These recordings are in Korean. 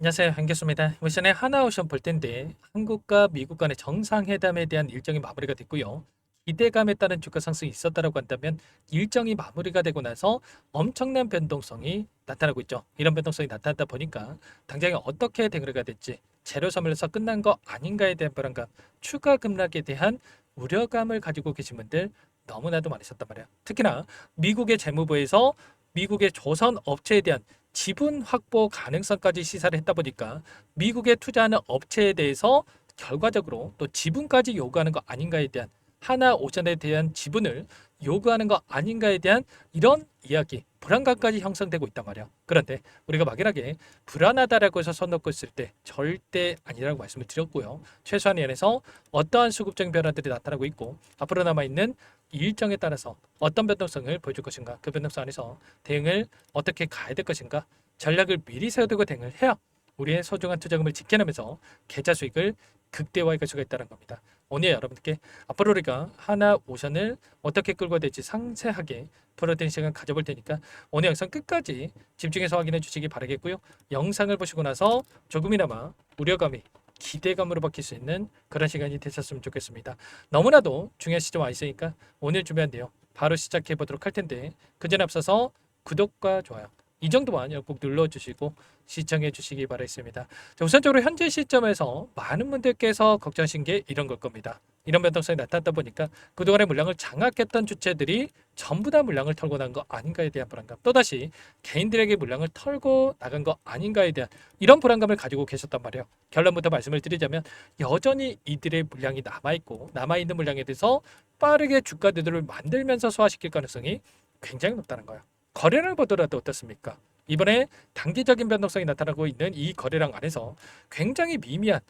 안녕하세요. 한교수입니다. 이번 시간에 하나오션 볼 텐데 한국과 미국 간의 정상회담에 대한 일정이 마무리가 됐고요. 기대감에 따른 주가 상승이 있었다라고 한다면 일정이 마무리가 되고 나서 엄청난 변동성이 나타나고 있죠. 이런 변동성이 나타났다 보니까 당장에 어떻게 대응을 될지 재료 소멸에서 끝난 거 아닌가에 대한 불안감, 추가 급락에 대한 우려감을 가지고 계신 분들 너무나도 많으셨단 말이에요. 특히나 미국의 재무부에서 미국의 조선 업체에 대한 지분 확보 가능성까지 시사를 했다 보니까 미국에 투자하는 업체에 대해서 결과적으로 또 지분까지 요구하는 거 아닌가에 대한 하나오션에 대한 지분을 요구하는 거 아닌가에 대한 이런 이야기, 불안감까지 형성되고 있단 말이야. 그런데 우리가 막연하게 불안하다라고 해서 손 놓고 있을 때 절대 아니라고 말씀을 드렸고요. 최소한 면에서 어떠한 수급적인 변화들이 나타나고 있고 앞으로 남아있는 일정에 따라서 어떤 변동성을 보여줄 것인가, 그 변동성 안에서 대응을 어떻게 가야 될 것인가, 전략을 미리 세워두고 대응을 해야 우리의 소중한 투자금을 지켜내면서 계좌 수익을 극대화할 수가 있다는 겁니다. 오늘 여러분께 앞으로 우리가 하나오션을 어떻게 끌고 될지 상세하게 풀어드리는 시간 가져볼 테니까 오늘 영상 끝까지 집중해서 확인해 주시기 바라겠고요. 영상을 보시고 나서 조금이나마 우려감이 기대감으로 바뀔 수 있는 그런 시간이 되셨으면 좋겠습니다. 너무나도 중요한 시점 와 있으니까 오늘 준비한 내용 바로 시작해 보도록 할 텐데 그 전에 앞서서 구독과 좋아요 이 정도만 꼭 눌러주시고 시청해 주시기 바라겠습니다. 자, 우선적으로 현재 시점에서 많은 분들께서 걱정하신 게 이런 걸 겁니다. 이런 변동성이 나타났다 보니까 그동안의 물량을 장악했던 주체들이 전부 다 물량을 털고 난 거 아닌가에 대한 불안감, 또다시 개인들에게 물량을 털고 나간 거 아닌가에 대한 이런 불안감을 가지고 계셨단 말이에요. 결론부터 말씀을 드리자면 여전히 이들의 물량이 남아있고 남아있는 물량에 대해서 빠르게 주가 대도를 만들면서 소화시킬 가능성이 굉장히 높다는 거예요. 거래량을 보더라도 어떻습니까? 이번에 단기적인 변동성이 나타나고 있는 이 거래량 안에서 굉장히 미미한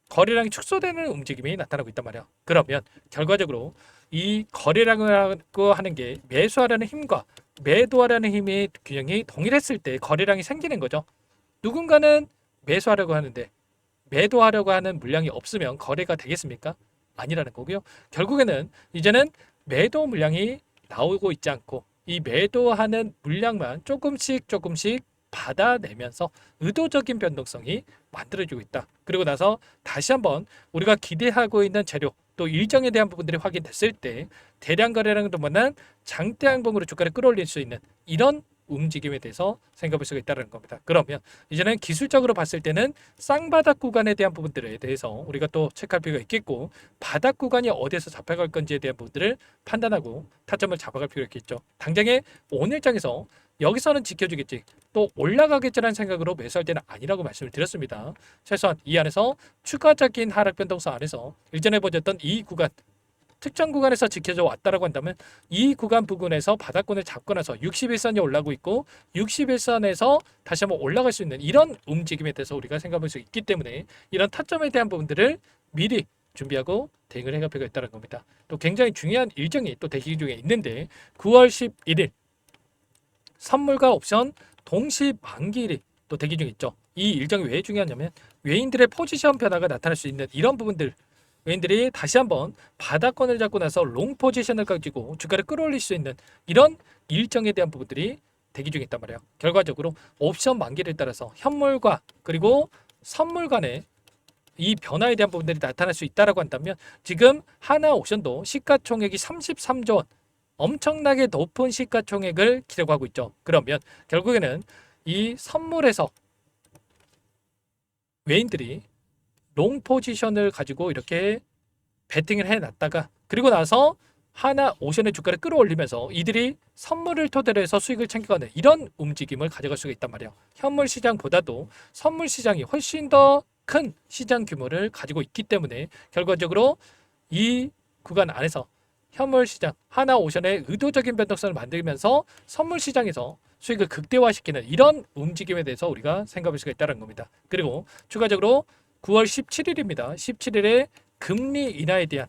거래량이 축소되는 움직임이 나타나고 있단 말이야. 그러면 결과적으로 이 거래량을 하는 게 매수하려는 힘과 매도하려는 힘의 균형이 동일했을 때 거래량이 생기는 거죠. 누군가는 매수하려고 하는데 매도하려고 하는 물량이 없으면 거래가 되겠습니까? 아니라는 거고요. 결국에는 이제는 매도 물량이 나오고 있지 않고 이 매도하는 물량만 조금씩 받아내면서 의도적인 변동성이 만들어지고 있다. 그리고 나서 다시 한번 우리가 기대하고 있는 재료 또 일정에 대한 부분들이 확인됐을 때 대량 거래량을 동반한 장대 항봉으로 주가를 끌어올릴 수 있는 이런 움직임에 대해서 생각해 볼 수가 있다는 겁니다. 그러면 이제는 기술적으로 봤을 때는 쌍바닥 구간에 대한 부분들에 대해서 우리가 또 체크할 필요가 있겠고 바닥 구간이 어디에서 잡혀갈 건지에 대한 부분들을 판단하고 타점을 잡아갈 필요가 있겠죠. 당장에 오늘장에서 여기서는 지켜주겠지 또 올라가겠지라는 생각으로 매수할 때는 아니라고 말씀을 드렸습니다. 최소한 이 안에서 추가적인 하락 변동성 안에서 일전에 보셨던 이 구간 특정 구간에서 지켜져 왔다라고 한다면 이 구간 부근에서 바닥권을 잡고 나서 61선이 올라오고 있고 61선에서 다시 한번 올라갈 수 있는 이런 움직임에 대해서 우리가 생각할 수 있기 때문에 이런 타점에 대한 부분들을 미리 준비하고 대응을 해갈 필요가 있다는 겁니다. 또 굉장히 중요한 일정이 또 대기 중에 있는데 9월 11일 선물과 옵션 동시 만기일이 또 대기 중에 있죠. 이 일정이 왜 중요하냐면 외인들의 포지션 변화가 나타날 수 있는 이런 부분들 외인들이 다시 한번 바닥권을 잡고 나서 롱 포지션을 가지고 주가를 끌어올릴 수 있는 이런 일정에 대한 부분들이 대기 중에 있단 말이에요. 결과적으로 옵션 만기를 따라서 현물과 그리고 선물 간의 이 변화에 대한 부분들이 나타날 수 있다라고 한다면 지금 하나 옵션도 시가총액이 33조 원 엄청나게 높은 시가총액을 기록하고 있죠. 그러면 결국에는 이 선물에서 외인들이 롱 포지션을 가지고 이렇게 베팅을 해놨다가 그리고 나서 하나 오션의 주가를 끌어올리면서 이들이 선물을 토대로 해서 수익을 챙겨가는 이런 움직임을 가져갈 수가 있단 말이에요. 현물 시장보다도 선물 시장이 훨씬 더 큰 시장 규모를 가지고 있기 때문에 결과적으로 이 구간 안에서 현물 시장 하나 오션의 의도적인 변동성을 만들면서 선물 시장에서 수익을 극대화시키는 이런 움직임에 대해서 우리가 생각할 수가 있다는 겁니다. 그리고 추가적으로 9월 17일입니다. 17일에 금리 인하에 대한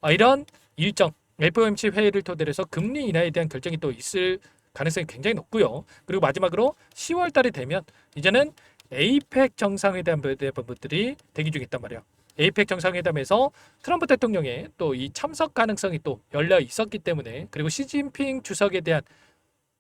이런 일정 FOMC 회의를 토대로 해서 금리 인하에 대한 결정이 또 있을 가능성이 굉장히 높고요. 그리고 마지막으로 10월 달이 되면 이제는 에이펙 정상회담에 대한 부분들이 대기 중에 있단 말이에요. 에이펙 정상회담에서 트럼프 대통령의 또 이 참석 가능성이 또 열려 있었기 때문에 그리고 시진핑 주석에 대한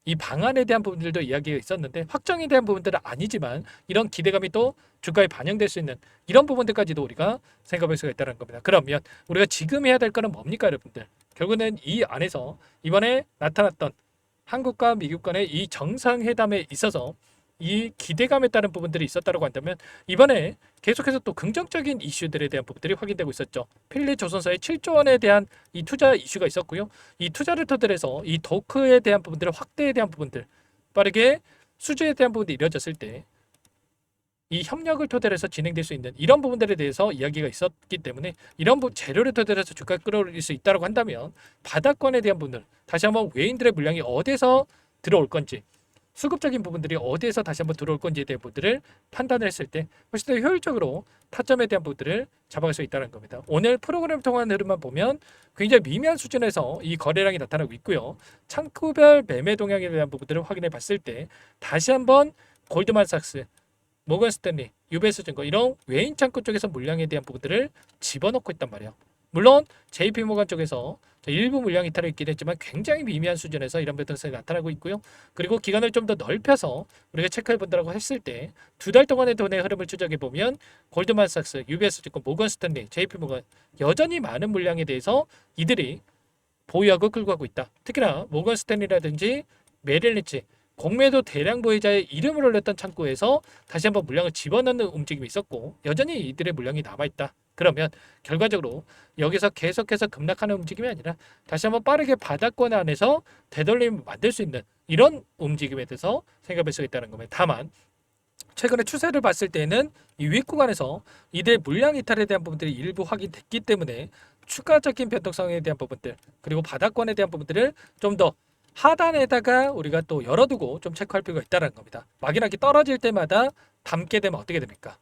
이 방안에 대한 부분들도 이야기가 있었는데 확정에 대한 부분들은 아니지만 이런 기대감이 또 주가에 반영될 수 있는 이런 부분들까지도 우리가 생각할 수가 있다는 겁니다. 그러면 우리가 지금 해야 될 거는 뭡니까, 여러분들? 결국은 이 안에서 이번에 나타났던 한국과 미국 간의 이 정상회담에 있어서 이 기대감에 따른 부분들이 있었다고 한다면 이번에 계속해서 또 긍정적인 이슈들에 대한 부분들이 확인되고 있었죠. 필리 조선사의 7조 원에 대한 이 투자 이슈가 있었고요. 이 투자를 토대로 해서 이 도크에 대한 부분들, 확대에 대한 부분들, 빠르게 수주에 대한 부분들이 이루어졌을 때 이 협력을 토대로 해서 진행될 수 있는 이런 부분들에 대해서 이야기가 있었기 때문에 이런 재료를 토대로 해서 주가를 끌어올릴 수 있다고 한다면 바닥권에 대한 부분들, 다시 한번 외인들의 물량이 어디서 들어올 건지, 수급적인 부분들이 어디에서 다시 한번 들어올 건지에 대한 부분들을 판단을 했을 때 훨씬 더 효율적으로 타점에 대한 부분들을 잡아갈 수 있다는 겁니다. 오늘 프로그램을 통한 흐름만 보면 굉장히 미미한 수준에서 이 거래량이 나타나고 있고요. 창구별 매매 동향에 대한 부분들을 확인해 봤을 때 다시 한번 골드만삭스, 모건 스탠리, UBS 증권 이런 외인 창구 쪽에서 물량에 대한 부분들을 집어넣고 있단 말이에요. 물론 JP 모건 쪽에서 일부 물량 이탈이 있긴 했지만 굉장히 미미한 수준에서 이런 변동성이 나타나고 있고요. 그리고 기간을 좀 더 넓혀서 우리가 체크해 본다고 했을 때 두 달 동안의 돈의 흐름을 추적해 보면 골드만삭스, UBS 증권, 모건 스탠리, JP 모건 여전히 많은 물량에 대해서 이들이 보유하고 끌고 가고 있다. 특히나 모건 스탠리라든지 메릴린치 공매도 대량 보유자의 이름을 올렸던 창구에서 다시 한번 물량을 집어넣는 움직임이 있었고 여전히 이들의 물량이 남아있다. 그러면 결과적으로 여기서 계속해서 급락하는 움직임이 아니라 다시 한번 빠르게 바닥권 안에서 되돌림을 만들 수 있는 이런 움직임에 대해서 생각할 수 있다는 겁니다. 다만 최근에 추세를 봤을 때는 이 윗구간에서 이들 물량 이탈에 대한 부분들이 일부 확인됐기 때문에 추가적인 변동성에 대한 부분들 그리고 바닥권에 대한 부분들을 좀 더 하단에다가 우리가 또 열어두고 좀 체크할 필요가 있다는 겁니다. 막연하게 떨어질 때마다 담게 되면 어떻게 됩니까?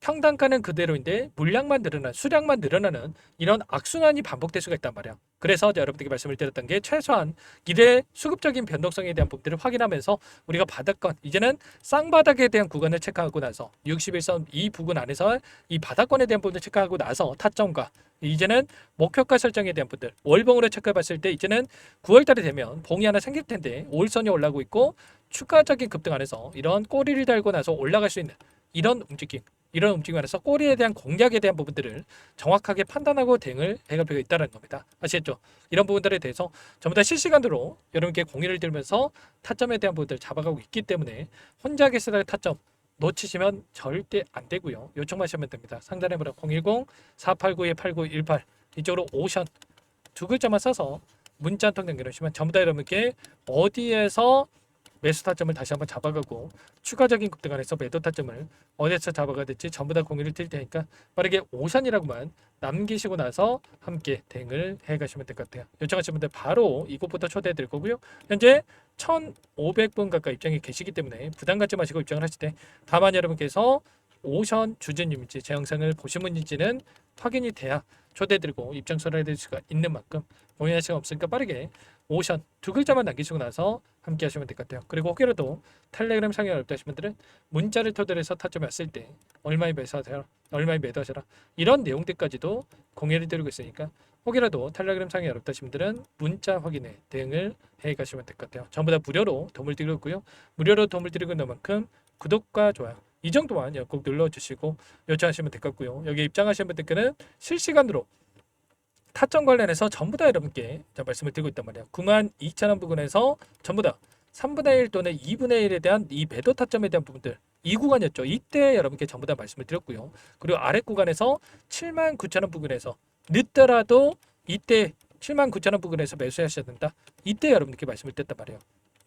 평단가는 그대로인데 물량만 늘어나는 수량만 늘어나는 이런 악순환이 반복될 수가 있단 말이에요. 그래서 여러분들께 말씀을 드렸던 게 최소한 기대 수급적인 변동성에 대한 부분들을 확인하면서 우리가 바닥권 이제는 쌍바닥에 대한 구간을 체크하고 나서 61선 이 부근 안에서 이 바닥권에 대한 부분을 체크하고 나서 타점과 이제는 목표가 설정에 대한 부분들 월봉으로 체크해 봤을 때 이제는 9월 달이 되면 봉이 하나 생길 텐데 5일선이 올라오고 있고 추가적인 급등 안에서 이런 꼬리를 달고 나서 올라갈 수 있는 이런 움직임 안에서 꼬리에 대한 공략에 대한 부분들을 정확하게 판단하고 대응을 해갈 필요가 있다는 겁니다. 아시겠죠? 이런 부분들에 대해서 전부 다 실시간으로 여러분께 공유를 드리면서 타점에 대한 부분들을 잡아가고 있기 때문에 혼자 계시다가 타점 놓치시면 절대 안 되고요. 요청만 하시면 됩니다. 상단에 보라 010-489-8918 이쪽으로 오션 두 글자만 써서 문자 한 통 남겨주시면 전부 다 여러분께 어디에서 매수 타점을 다시 한번 잡아가고 추가적인 급등 안에서 매도 타점을 어디서 잡아가야 될지 전부 다 공유를 드릴 테니까 빠르게 오션이라고만 남기시고 나서 함께 대응을 해가시면 될 것 같아요. 요청하시는 분들 바로 이곳부터 초대해 드릴 거고요. 현재 1,500분 가까이 입장이 계시기 때문에 부담 갖지 마시고 입장을 하실 때 다만 여러분께서 오션 주주님인지 제 영상을 보신 분인지는 확인이 돼야 초대드리고 입장 설명해드릴 수가 있는 만큼 고민할 시간 없으니까 빠르게 오션 두 글자만 남기시고 나서 함께 하시면 될 것 같아요. 그리고 혹여라도 텔레그램 상에 어렵다 하신 분들은 문자를 토대로 해서 타점이 왔을 때 얼마에 매수하세요, 얼마에 매도하셔라 이런 내용들까지도 공유를 드리고 있으니까 혹이라도 텔레그램 상에 어렵다 하신 분들은 문자 확인에 대응을 해 가시면 될 것 같아요. 전부 다 무료로 도움을 드리고 있고요. 무료로 도움을 드리고 있는 만큼 구독과 좋아요 이 정도만 꼭 눌러주시고 요청하시면 될 것 같고요. 여기 입장하시는 분들께는 실시간으로 타점 관련해서 전부 다 여러분께 말씀을 드리고 있단 말이에요. 92,000원 부근에서 전부 다 3분의 1 또는 2분의 1에 대한 이 매도 타점에 대한 부분들 이 구간이었죠. 이때 여러분께 전부 다 말씀을 드렸고요. 그리고 아래 구간에서 79,000원 부근에서 늦더라도 이때 79,000원 부근에서 매수하셔야 된다. 이때 여러분께 말씀을 드렸단 말이에요.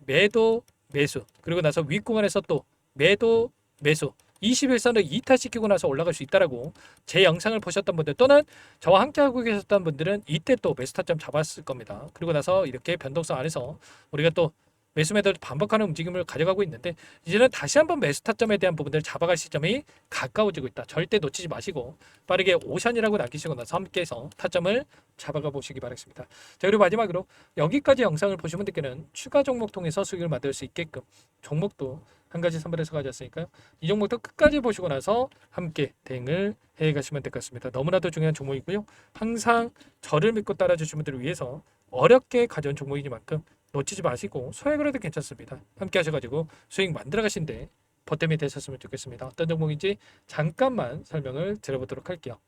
매도 매수 그리고 나서 윗구간에서 또 매도 매수 21선을 이탈시키고 나서 올라갈 수 있다라고 제 영상을 보셨던 분들 또는 저와 함께 하고 계셨던 분들은 이때 또 매수 타점 잡았을 겁니다. 그리고 나서 이렇게 변동성 안에서 우리가 또 매수 매도를 반복하는 움직임을 가져가고 있는데 이제는 다시 한번 매수 타점에 대한 부분들을 잡아갈 시점이 가까워지고 있다. 절대 놓치지 마시고 빠르게 오션이라고 남기시고 나서 함께해서 타점을 잡아가 보시기 바라겠습니다. 자, 그리고 마지막으로 여기까지 영상을 보신 분들께는 추가 종목 통해서 수익을 만들 수 있게끔 종목도 한 가지 선별해서 가져왔으니까요. 이 종목도 끝까지 보시고 나서 함께 대응을 해 가시면 될 것 같습니다. 너무나도 중요한 종목이고요. 항상 저를 믿고 따라주신 분들을 위해서 어렵게 가져온 종목이니만큼 놓치지 마시고 소액으로 해도 괜찮습니다. 함께 하셔가지고 수익 만들어 가신데 보탬이 되셨으면 좋겠습니다. 어떤 종목인지 잠깐만 설명을 드려보도록 할게요.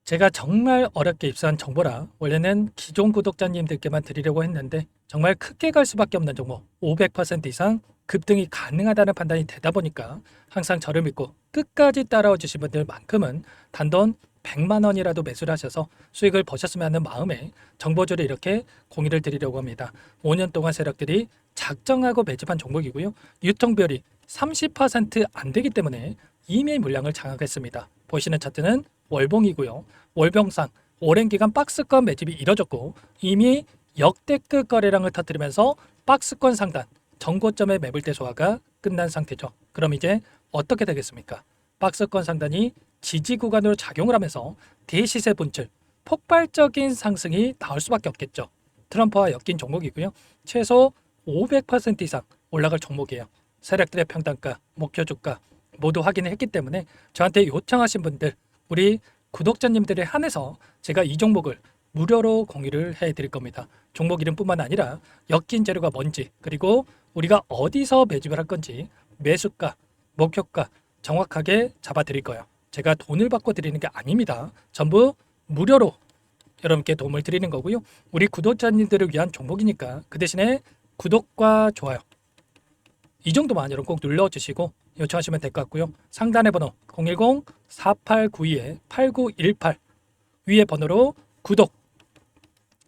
제가 정말 어렵게 입수한 정보라 원래는 기존 구독자님들께만 드리려고 했는데 정말 크게 갈 수밖에 없는 종목 500% 이상 급등이 가능하다는 판단이 되다 보니까 항상 저를 믿고 끝까지 따라와 주신 분들만큼은 단돈 100만 원이라도 매수를 하셔서 수익을 보셨으면 하는 마음에 정보주를 이렇게 공유를 드리려고 합니다. 5년 동안 세력들이 작정하고 매집한 종목이고요. 유통비율이 30%안 되기 때문에 이미 물량을 장악했습니다. 보시는 차트는 월봉이고요. 월봉상 오랜 기간 박스권 매집이 이뤄졌고 이미 역대급 거래량을 터뜨리면서 박스권 상단 전고점의 매물대 소화가 끝난 상태죠. 그럼 이제 어떻게 되겠습니까? 박스권 상단이 지지 구간으로 작용을 하면서 대시세 분출 폭발적인 상승이 나올 수밖에 없겠죠. 트럼프와 엮인 종목이고요. 최소 500% 이상 올라갈 종목이에요. 세력들의 평단가, 목표 주가 모두 확인을 했기 때문에 저한테 요청하신 분들 우리 구독자님들에 한해서 제가 이 종목을 무료로 공유를 해드릴 겁니다. 종목 이름뿐만 아니라 엮인 재료가 뭔지 그리고 우리가 어디서 매집을 할 건지 매수가, 목표가 정확하게 잡아드릴 거예요. 제가 돈을 받고 드리는 게 아닙니다. 전부 무료로 여러분께 도움을 드리는 거고요. 우리 구독자님들을 위한 종목이니까 그 대신에 구독과 좋아요 이 정도만 여러분 꼭 눌러주시고 요청하시면 될 것 같고요. 상단의 번호 010-4892-8918 위에 번호로 구독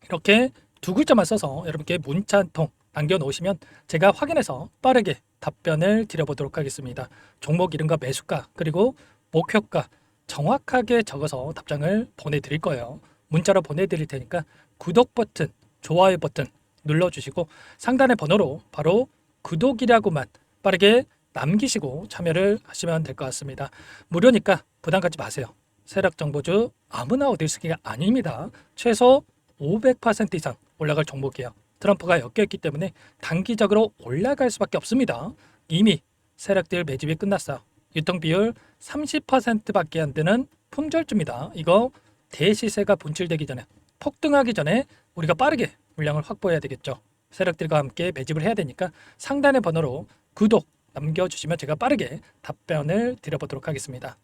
이렇게 두 글자만 써서 여러분께 문자 한 통 남겨놓으시면 제가 확인해서 빠르게 답변을 드려보도록 하겠습니다. 종목 이름과 매수가 그리고 목표가 정확하게 적어서 답장을 보내드릴 거예요. 문자로 보내드릴 테니까 구독 버튼, 좋아요 버튼 눌러주시고 상단의 번호로 바로 구독이라고만 빠르게 남기시고 참여를 하시면 될 것 같습니다. 무료니까 부담 갖지 마세요. 세력정보주 아무나 얻을 수 있는 게 아닙니다. 최소 500% 이상 올라갈 종목이에요. 트럼프가 엮여있기 때문에 단기적으로 올라갈 수밖에 없습니다. 이미 세력들 매집이 끝났어요. 유통비율 30%밖에 안 되는 품절주입니다. 이거 대시세가 분출되기 전에 폭등하기 전에 우리가 빠르게 물량을 확보해야 되겠죠. 세력들과 함께 매집을 해야 되니까 상단의 번호로 구독 남겨주시면 제가 빠르게 답변을 드려보도록 하겠습니다.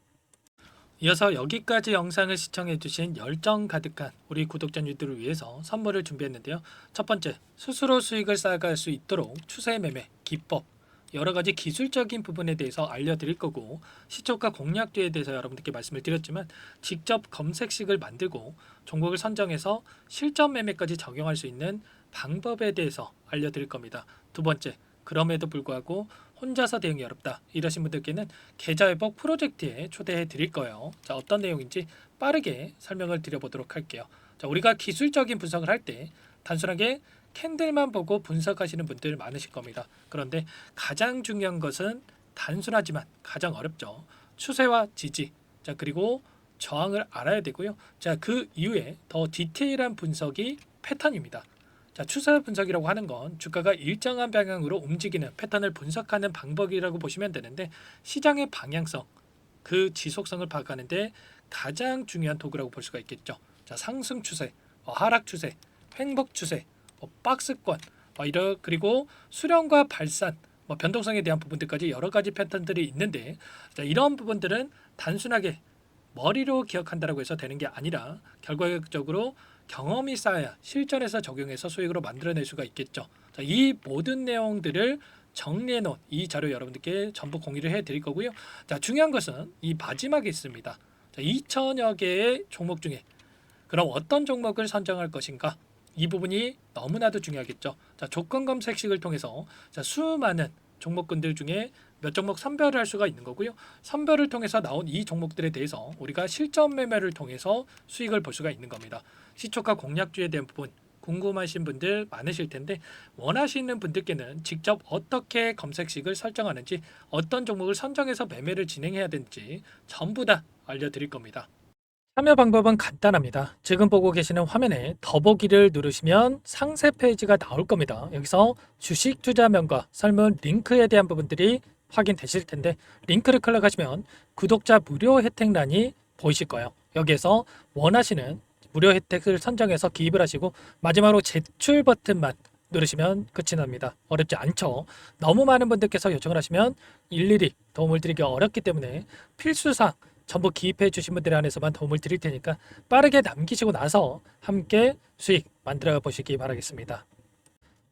이어서 여기까지 영상을 시청해주신 열정 가득한 우리 구독자님들을 위해서 선물을 준비했는데요. 첫 번째, 스스로 수익을 쌓아갈 수 있도록 추세 매매 기법 여러 가지 기술적인 부분에 대해서 알려드릴 거고 시초가 공략주에 대해서 여러분들께 말씀을 드렸지만 직접 검색식을 만들고 종목을 선정해서 실전 매매까지 적용할 수 있는 방법에 대해서 알려드릴 겁니다. 두 번째, 그럼에도 불구하고 혼자서 대응이 어렵다 이러신 분들께는 계좌회복 프로젝트에 초대해 드릴 거예요. 자, 어떤 내용인지 빠르게 설명을 드려보도록 할게요. 자, 우리가 기술적인 분석을 할 때 단순하게 캔들만 보고 분석하시는 분들 많으실 겁니다. 그런데 가장 중요한 것은 단순하지만 가장 어렵죠. 추세와 지지, 자 그리고 저항을 알아야 되고요. 자, 그 이후에 더 디테일한 분석이 패턴입니다. 자, 추세 분석이라고 하는 건 주가가 일정한 방향으로 움직이는 패턴을 분석하는 방법이라고 보시면 되는데 시장의 방향성, 그 지속성을 파악하는데 가장 중요한 도구라고 볼 수가 있겠죠. 자, 상승 추세, 하락 추세, 횡복 추세, 박스권, 그리고 수렴과 발산, 변동성에 대한 부분들까지 여러 가지 패턴들이 있는데 자, 이런 부분들은 단순하게 머리로 기억한다고 해서 되는 게 아니라 결과적으로 경험이 쌓아야 실전에서 적용해서 수익으로 만들어낼 수가 있겠죠. 자, 이 모든 내용들을 정리해 놓은 이 자료 여러분들께 전부 공유를 해 드릴 거고요. 자, 중요한 것은 이 마지막에 있습니다. 자, 2천여 개의 종목 중에 그럼 어떤 종목을 선정할 것인가? 이 부분이 너무나도 중요하겠죠. 자, 조건 검색식을 통해서 자, 수많은 종목군들 중에 몇 종목 선별을 할 수가 있는 거고요. 선별을 통해서 나온 이 종목들에 대해서 우리가 실전 매매를 통해서 수익을 볼 수가 있는 겁니다. 시초가 공략주에 대한 부분 궁금하신 분들 많으실 텐데 원하시는 분들께는 직접 어떻게 검색식을 설정하는지 어떤 종목을 선정해서 매매를 진행해야 되는지 전부 다 알려드릴 겁니다. 참여 방법은 간단합니다. 지금 보고 계시는 화면에 더보기를 누르시면 상세 페이지가 나올 겁니다. 여기서 주식 투자명과 설문 링크에 대한 부분들이 확인되실 텐데 링크를 클릭하시면 구독자 무료 혜택란이 보이실 거예요. 여기에서 원하시는 무료 혜택을 선정해서 기입을 하시고 마지막으로 제출 버튼만 누르시면 끝이 납니다. 어렵지 않죠? 너무 많은 분들께서 요청을 하시면 일일이 도움을 드리기 어렵기 때문에 필수사항 전부 기입해 주신 분들에 한해서만 도움을 드릴 테니까 빠르게 남기시고 나서 함께 수익 만들어 보시기 바라겠습니다.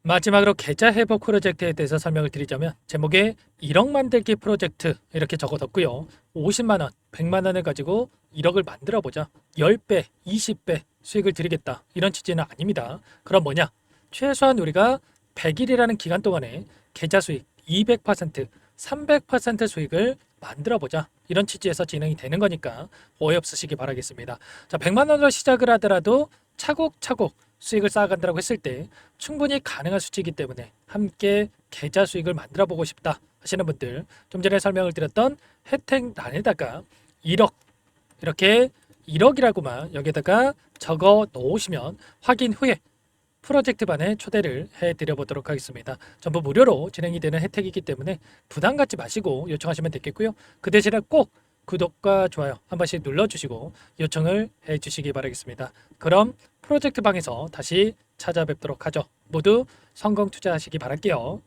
마지막으로 계좌 회복 프로젝트에 대해서 설명을 드리자면 제목에 1억 만들기 프로젝트 이렇게 적어뒀고요. 50만 원, 100만 원을 가지고 1억을 만들어 보자. 10배, 20배 수익을 드리겠다. 이런 취지는 아닙니다. 그럼 뭐냐? 최소한 우리가 100일이라는 기간 동안에 계좌 수익 200%, 300% 수익을 만들어 보자. 이런 취지에서 진행이 되는 거니까 오해 없으시기 바라겠습니다. 자, 100만 원으로 시작을 하더라도 차곡차곡 수익을 쌓아간다고 했을 때 충분히 가능한 수치이기 때문에 함께 계좌 수익을 만들어 보고 싶다 하시는 분들, 좀 전에 설명을 드렸던 혜택란에다가 1억 이렇게 1억이라고만 여기다가 적어 놓으시면 확인 후에 프로젝트반에 초대를 해드려 보도록 하겠습니다. 전부 무료로 진행이 되는 혜택이기 때문에 부담 갖지 마시고 요청하시면 되겠고요. 그 대신에 꼭 구독과 좋아요 한 번씩 눌러주시고 요청을 해주시기 바라겠습니다. 그럼 프로젝트 방에서 다시 찾아뵙도록 하죠. 모두 성공 투자하시기 바랄게요.